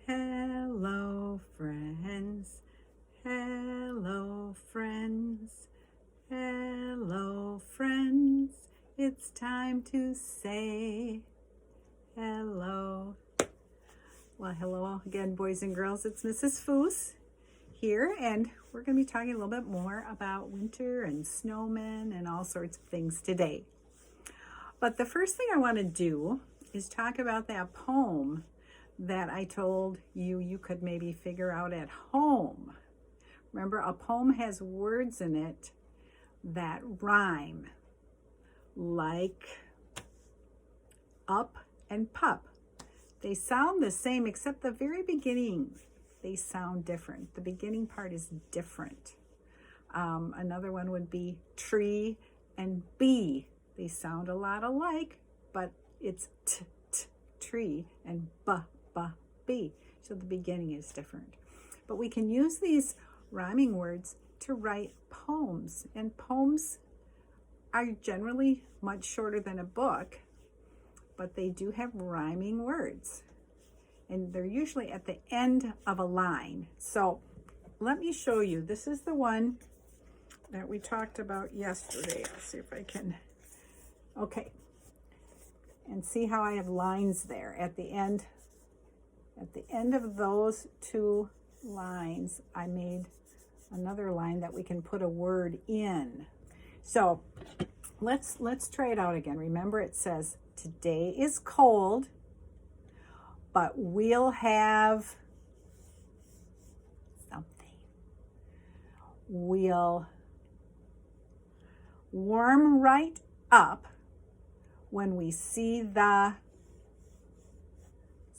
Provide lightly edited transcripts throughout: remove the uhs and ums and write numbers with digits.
Hello, friends. Hello, friends. Hello, friends. It's time to say hello. Well, hello again, boys and girls. It's Mrs. Foos here, and we're going to be talking a little bit more about winter and snowmen and all sorts of things today. But the first thing I want to do is talk about that poem that I told you could maybe figure out at home. Remember, a poem has words in it that rhyme, like up and pup. They sound the same, except the very beginning, they sound different. The beginning part is different. Another one would be tree and bee. They sound a lot alike, but it's tree and bee. So the beginning is different. But we can use these rhyming words to write poems. And poems are generally much shorter than a book, but they do have rhyming words. And they're usually at the end of a line. So let me show you. This is the one that we talked about yesterday. I'll see if I can. Okay. And see how I have lines there at the end. At the end of those two lines, I made another line that we can put a word in. So let's try it out again. Remember, it says, today is cold, but we'll have something. We'll warm right up when we see the.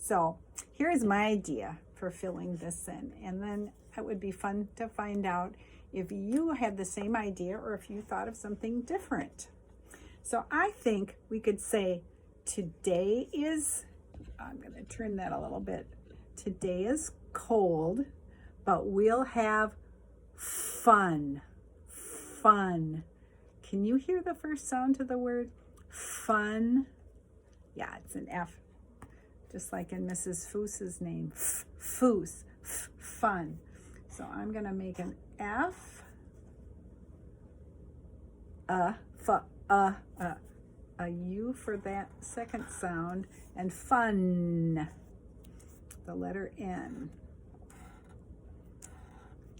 So here's my idea for filling this in, and then it would be fun to find out if you had the same idea or if you thought of something different. So I think we could say today is, I'm going to turn that a little bit. Today is cold, but we'll have fun. Fun. Can you hear the first sound to the word fun? Yeah, it's an F. Just like in Mrs. Foos's name, Foos, fun. So I'm going to make an F, a U for that second sound, and fun, the letter N.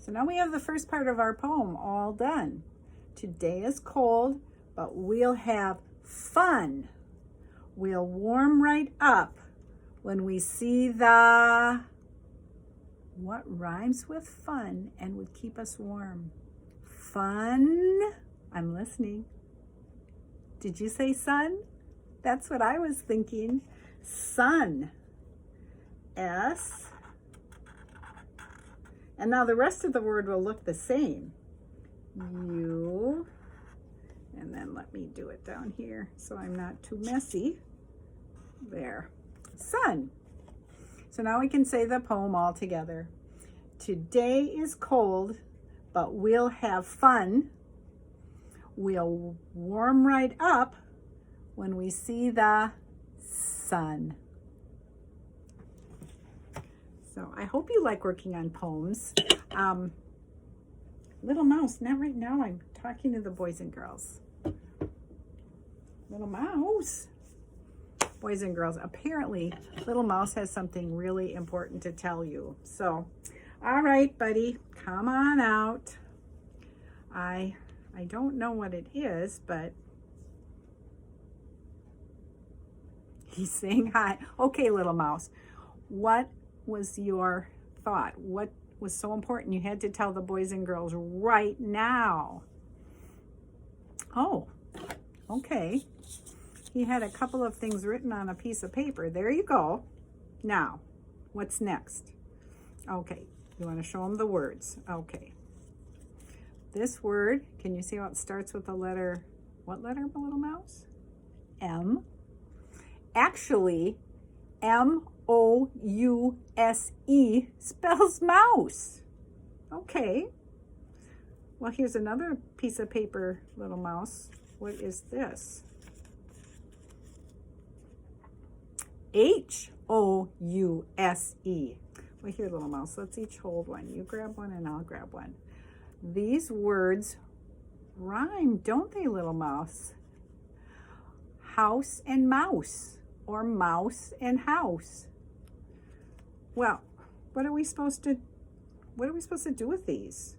So now we have the first part of our poem all done. Today is cold, but we'll have fun. We'll warm right up when we see the, what rhymes with fun and would keep us warm? Fun. I'm listening. Did you say sun? That's what I was thinking. Sun. S. And now the rest of the word will look the same. U. And then let me do it down here so I'm not too messy. There. Sun. So now we can say the poem all together. Today is cold, but we'll have fun. We'll warm right up when we see the sun. So I hope you like working on poems. Little Mouse, not right now. I'm talking to the boys and girls. Little Mouse. Boys and girls, apparently Little Mouse has something really important to tell you. So, all right, buddy, come on out. I don't know what it is, but he's saying hi. Okay, Little Mouse, what was your thought? What was so important you had to tell the boys and girls right now? Oh, okay. He had a couple of things written on a piece of paper. There you go. Now, what's next? Okay, you want to show him the words. Okay. This word, can you see how it starts with the letter, what letter, Little Mouse? M. Actually, M-O-U-S-E spells mouse. Okay. Well, here's another piece of paper, Little Mouse. What is this? H-O-U-S-E. Well, here, little mouse, let's each hold one. You grab one and I'll grab one. These words rhyme, don't they, little mouse? House and mouse, or mouse and house. Well, what are we supposed to do with these?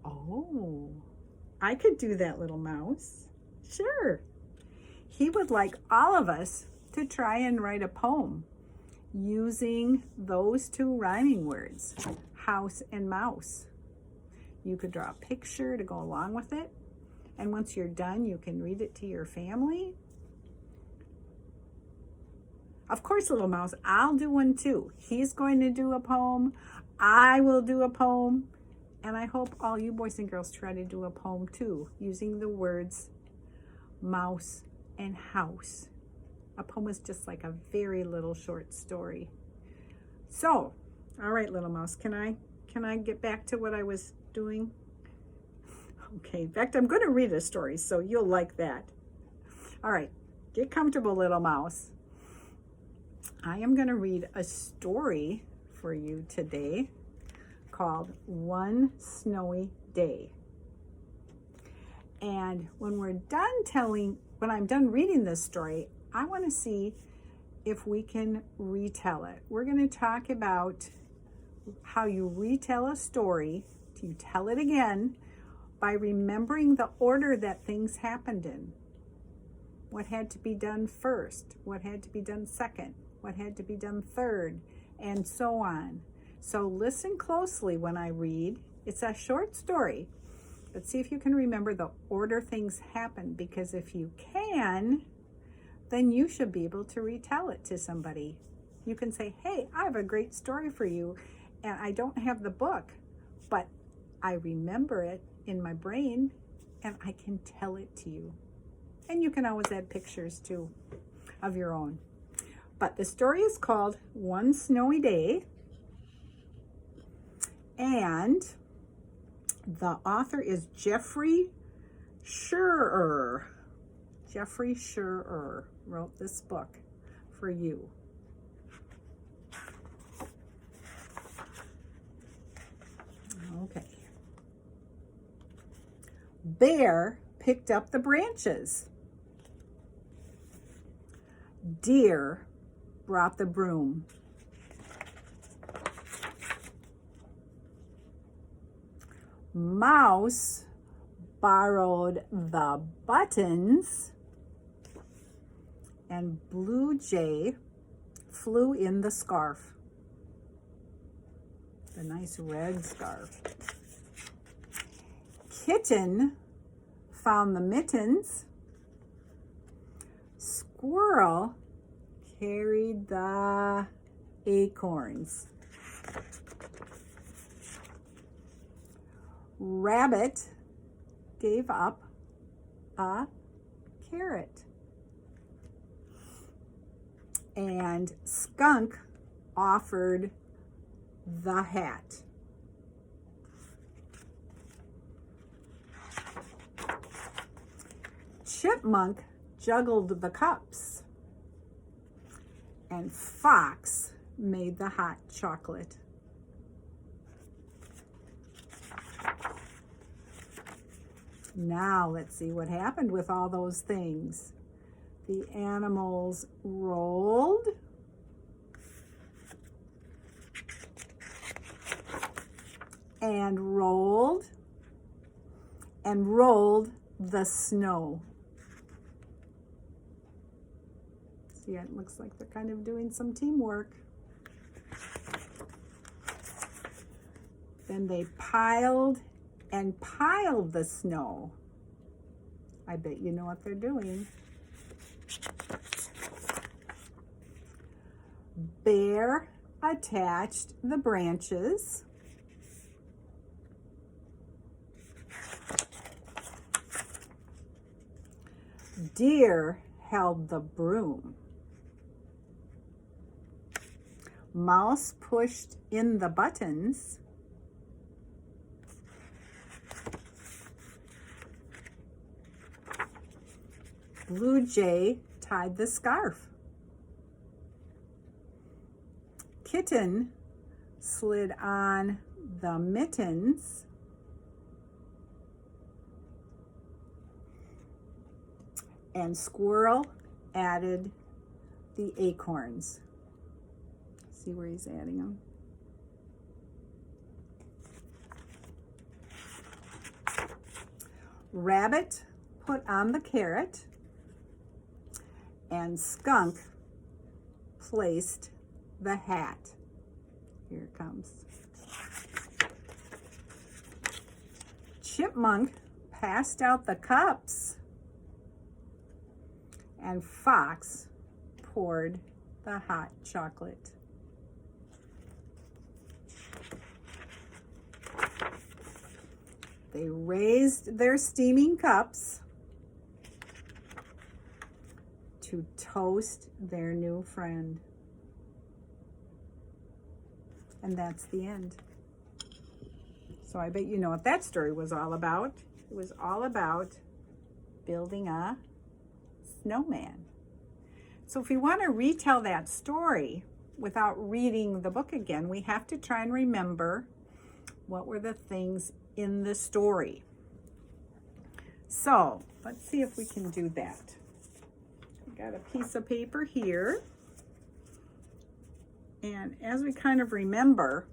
Oh, I could do that, little mouse. Sure. He would like all of us to try and write a poem using those two rhyming words, house and mouse. You could draw a picture to go along with it. And once you're done, you can read it to your family. Of course, little mouse, I'll do one too. He's going to do a poem. I will do a poem. And I hope all you boys and girls try to do a poem too, using the words mouse and house. A poem is just like a very little short story. So, all right, little mouse, can I get back to what I was doing? Okay, in fact, I'm going to read a story, so you'll like that. All right, get comfortable, little mouse. I am going to read a story for you today called One Snowy Day. And when I'm done reading this story, I want to see if we can retell it. We're going to talk about how you retell a story. You tell it again by remembering the order that things happened in. What had to be done first, what had to be done second, what had to be done third, and so on. So listen closely when I read. It's a short story, but see if you can remember the order things happened, because if you can, then you should be able to retell it to somebody. You can say, hey, I have a great story for you, and I don't have the book, but I remember it in my brain, and I can tell it to you. And you can always add pictures too of your own. But the story is called One Snowy Day, and the author is Jeffrey Scherer. Jeffrey Scherer wrote this book for you. Okay. Bear picked up the branches. Deer brought the broom. Mouse borrowed the buttons, and Blue Jay flew in the scarf, the nice red scarf. Kitten found the mittens. Squirrel carried the acorns. Rabbit gave up a carrot. And skunk offered the hat. Chipmunk juggled the cups. And fox made the hot chocolate. Now let's see what happened with all those things. The animals rolled. And rolled. And rolled the snow. See, it looks like they're kind of doing some teamwork. Then they piled and piled the snow. I bet you know what they're doing. Bear attached the branches. Deer held the broom. Mouse pushed in the buttons. Blue Jay tied the scarf. kitten slid on the mittens, and squirrel added the acorns. See where he's adding them? Rabbit put on the carrot, and skunk placed the hat. Here it comes. Chipmunk passed out the cups, and fox poured the hot chocolate. They raised their steaming cups to toast their new friend. And that's the end. So I bet you know what that story was all about. It was all about building a snowman. So if we want to retell that story without reading the book again, we have to try and remember what were the things in the story. So let's see if we can do that. I've got a piece of paper here. And as we kind of remember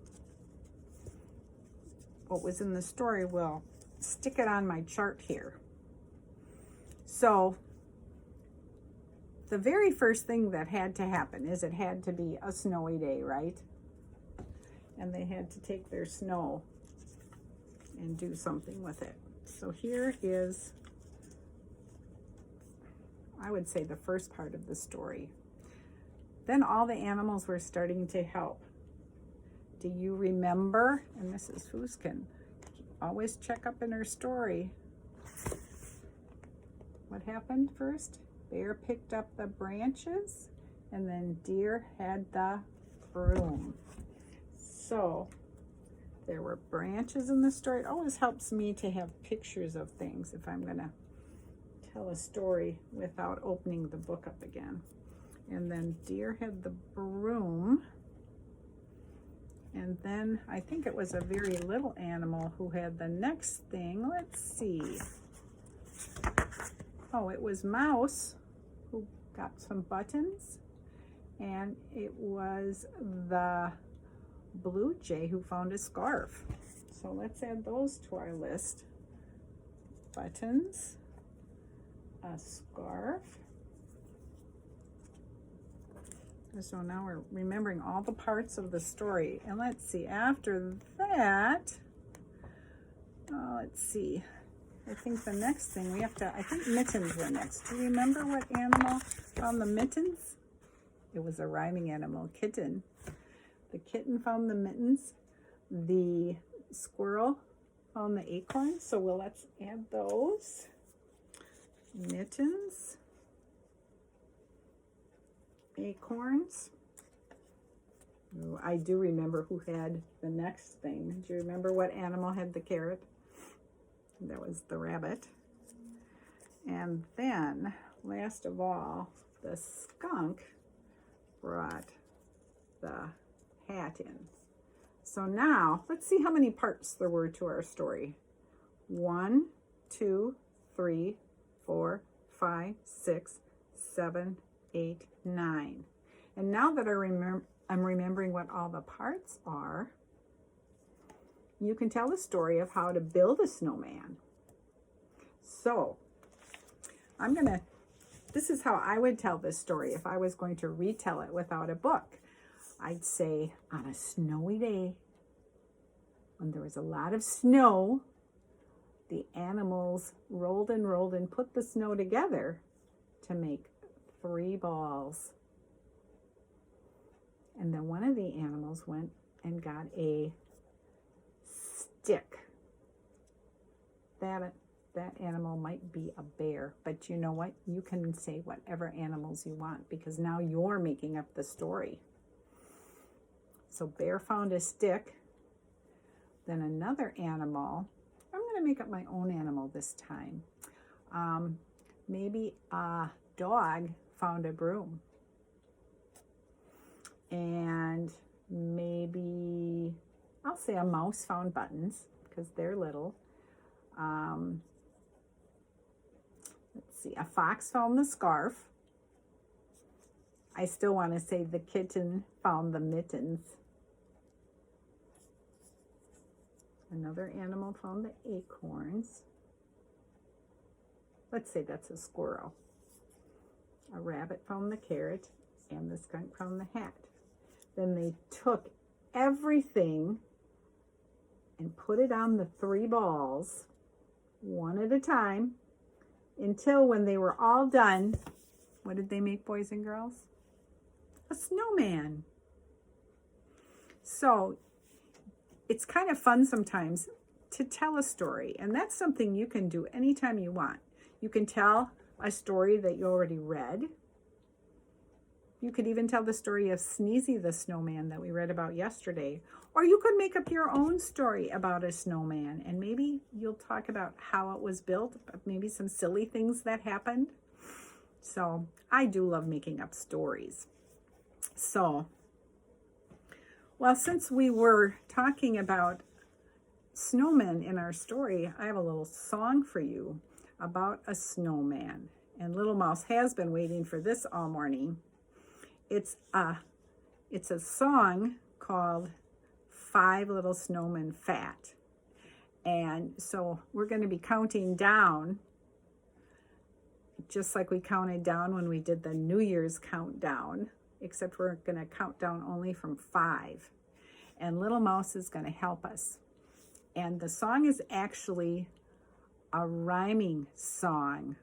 what was in the story, we'll stick it on my chart here. So the very first thing that had to happen is it had to be a snowy day, right? And they had to take their snow and do something with it. So here is, I would say, the first part of the story. Then all the animals were starting to help. Do you remember? And Mrs. Foos can always check up in her story. What happened first? Bear picked up the branches, and then Deer had the broom. So there were branches in the story. It always helps me to have pictures of things if I'm gonna tell a story without opening the book up again. And then Deer had the broom. And then I think it was a very little animal who had the next thing. Let's see. Oh, it was Mouse who got some buttons. And it was the Blue Jay who found a scarf. So let's add those to our list. Buttons, a scarf. So now we're remembering all the parts of the story. And let's see, after that, let's see. I think the next thing we have to, I think mittens were next. Do you remember what animal found the mittens? It was a rhyming animal, kitten. The kitten found the mittens. The squirrel found the acorns. So let's add those. Mittens. Acorns. Oh, I do remember who had the next thing. Do you remember what animal had the carrot? That was the rabbit. And then, last of all, the skunk brought the hat in. So now, let's see how many parts there were to our story. 1, 2, 3, 4, 5, 6, 7, 8, 9. And now that I'm remembering what all the parts are, you can tell the story of how to build a snowman. So this is how I would tell this story if I was going to retell it without a book. I'd say, on a snowy day, when there was a lot of snow, the animals rolled and put the snow together to make 3 balls. And then one of the animals went and got a stick. That animal might be a bear, but you know what? You can say whatever animals you want because now you're making up the story. So bear found a stick. Then another animal, I'm going to make up my own animal this time. Maybe a dog found a broom. And say a mouse found buttons because they're little. Let's see, a fox found the scarf. I still want to say the kitten found the mittens. Another animal found the acorns. Let's say that's a squirrel. A rabbit found the carrot, and the skunk found the hat. Then they took everything and put it on the 3 balls, one at a time, until when they were all done, what did they make, boys and girls? A snowman. So it's kind of fun sometimes to tell a story, and that's something you can do anytime you want. You can tell a story that you already read. You could even tell the story of Sneezy the snowman that we read about yesterday. Or you could make up your own story about a snowman, and maybe you'll talk about how it was built, maybe some silly things that happened. So I do love making up stories. So, well, since we were talking about snowmen in our story, I have a little song for you about a snowman. And Little Mouse has been waiting for this all morning. It's a song called 5 Little Snowman Fat. And so we're going to be counting down, just like we counted down when we did the New Year's countdown, except we're going to count down only from 5. And Little Mouse is going to help us. And the song is actually a rhyming song.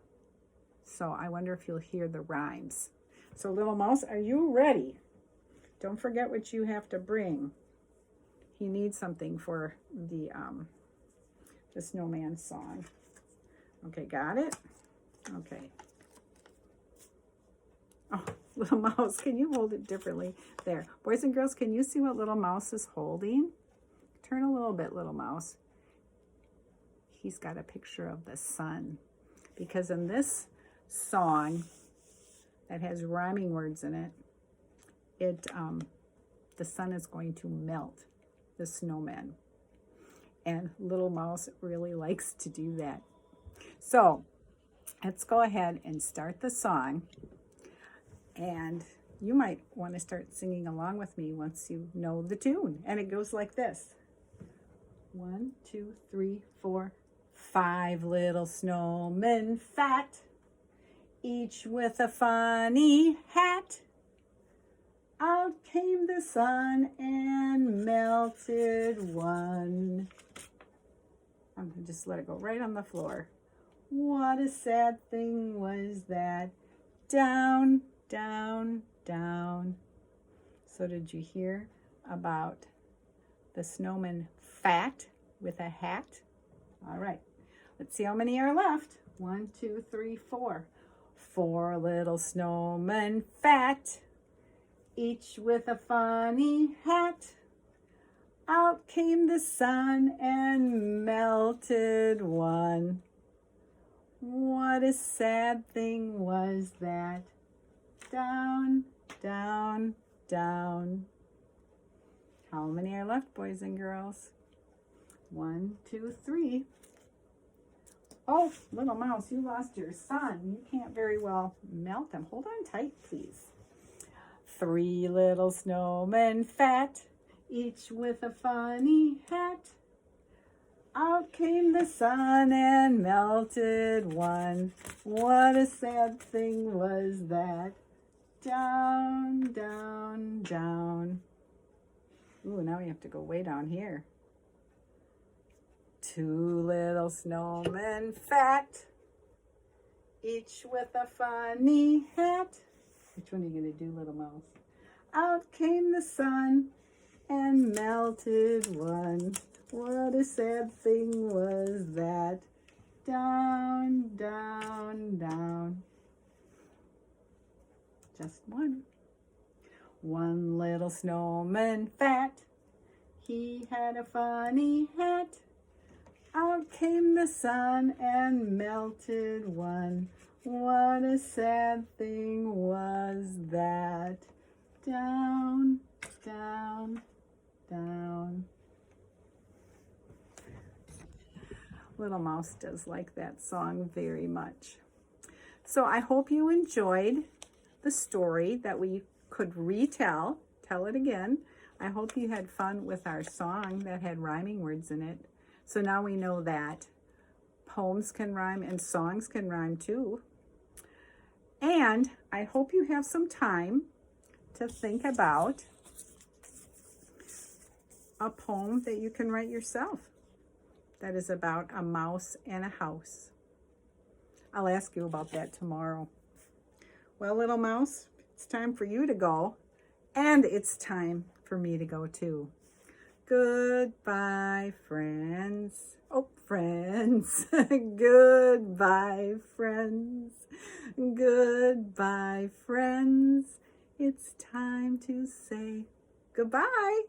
So I wonder if you'll hear the rhymes. So Little Mouse, are you ready? Don't forget what you have to bring. He needs something for the snowman song. Okay, got it? Okay. Oh, Little Mouse, can you hold it differently? There. Boys and girls, can you see what Little Mouse is holding? Turn a little bit, Little Mouse. He's got a picture of the sun. Because in this song that has rhyming words in it, the sun is going to melt the snowman. And Little Mouse really likes to do that. So let's go ahead and start the song. And you might want to start singing along with me once you know the tune. And it goes like this. 1, 2, 3, 4. 5 little snowmen fat, each with a funny hat. Out came the sun and melted one. I'm going to just let it go right on the floor. What a sad thing was that. Down, down, down. So did you hear about the snowman fat with a hat? All right, let's see how many are left. 1, 2, 3, 4. 4 little snowmen fat, each with a funny hat. Out came the sun and melted one. What a sad thing was that. Down, down, down. How many are left, boys and girls? 1, 2, 3. Oh, Little Mouse, you lost your sun. You can't very well melt them. Hold on tight, please. 3 little snowmen fat, each with a funny hat. Out came the sun and melted one. What a sad thing was that. Down, down, down. Ooh, now we have to go way down here. 2 little snowmen fat, each with a funny hat. Which one are you going to do, Little Mouse? Out came the sun and melted one. What a sad thing was that. Down, down, down. Just one. 1 little snowman fat, he had a funny hat. Out came the sun and melted one. What a sad thing was that. Down, down, down. Little Mouse does like that song very much. So I hope you enjoyed the story that we could retell. Tell it again. I hope you had fun with our song that had rhyming words in it. So now we know that poems can rhyme and songs can rhyme too. And I hope you have some time to think about a poem that you can write yourself that is about a mouse and a house. I'll ask you about that tomorrow. Well, little mouse, it's time for you to go, and it's time for me to go too. Goodbye, friends. Oh, friends. Goodbye, friends. Goodbye, friends. It's time to say goodbye.